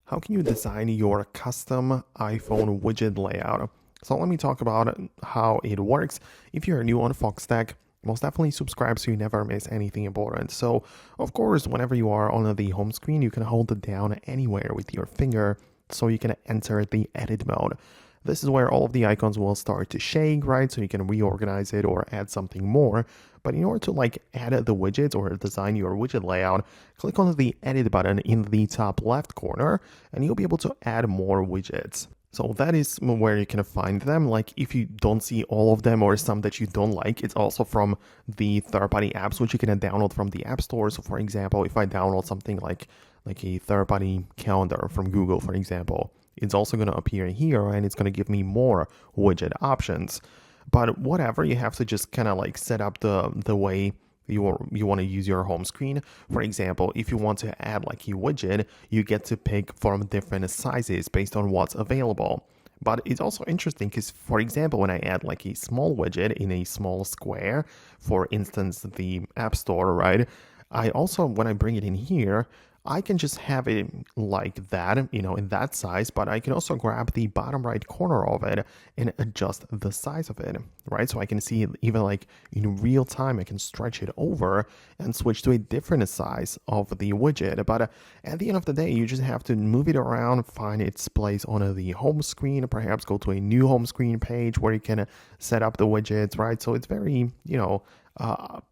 How can you design your custom iPhone widget layout? So let me talk about how it works. If you're new on Foxtecc, most definitely subscribe so you never miss anything important. So of course, whenever you are on the home screen, you can hold it down anywhere with your finger so you can enter the edit mode. This is where all of the icons will start to shake, right? So you can reorganize it or add something more. But in order to add the widgets or design your widget layout, click on the edit button in the top left corner and you'll be able to add more widgets. So that is where you can find them. Like if you don't see all of them or some that you don't like, it's also from the third-party apps, which you can download from the App Store. So for example, if I download something like a third-party calendar from Google, for example, it's also going to appear here and it's going to give me more widget options. But whatever, you have to just kind of set up the way you want to use your home screen. For example, if you want to add a widget, you get to pick from different sizes based on what's available. But it's also interesting because, for example, when I add a small widget in a small square, for instance, the App Store, right? I also, when I bring it in here, I can just have it like that, in that size, but I can also grab the bottom right corner of it and adjust the size of it, right? So I can see it even in real time, I can stretch it over and switch to a different size of the widget. But at the end of the day, you just have to move it around, find its place on the home screen, perhaps go to a new home screen page where you can set up the widgets, right? So it's very,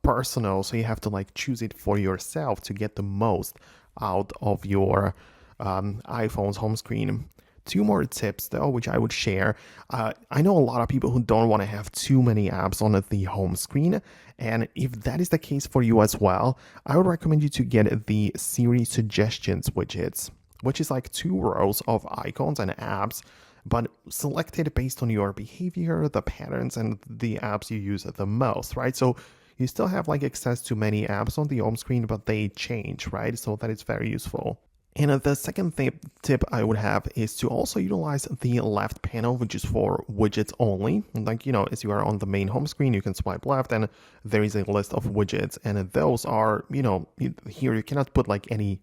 personal. So you have to choose it for yourself to get the most out of your iPhone's home screen. Two more tips though, which I would share. I know a lot of people who don't want to have too many apps on the home screen. And if that is the case for you as well, I would recommend you to get the Siri suggestions widgets, which is 2 rows of icons and apps, but selected based on your behavior, the patterns, and the apps you use the most, right? So you still have access to many apps on the home screen, but they change, right? So that is very useful. And the second tip I would have is to also utilize the left panel, which is for widgets only. As you are on the main home screen, you can swipe left and there is a list of widgets. And those are, here you cannot put any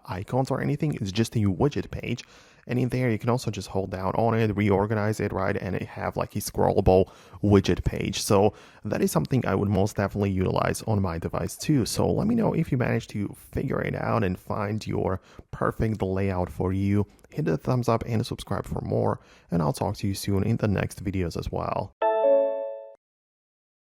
icons or anything. It's just a widget page. And in there, you can also just hold down on it, reorganize it, right? And have a scrollable widget page. So that is something I would most definitely utilize on my device too. So let me know if you managed to figure it out and find your perfect layout for you. Hit the thumbs up and subscribe for more. And I'll talk to you soon in the next videos as well.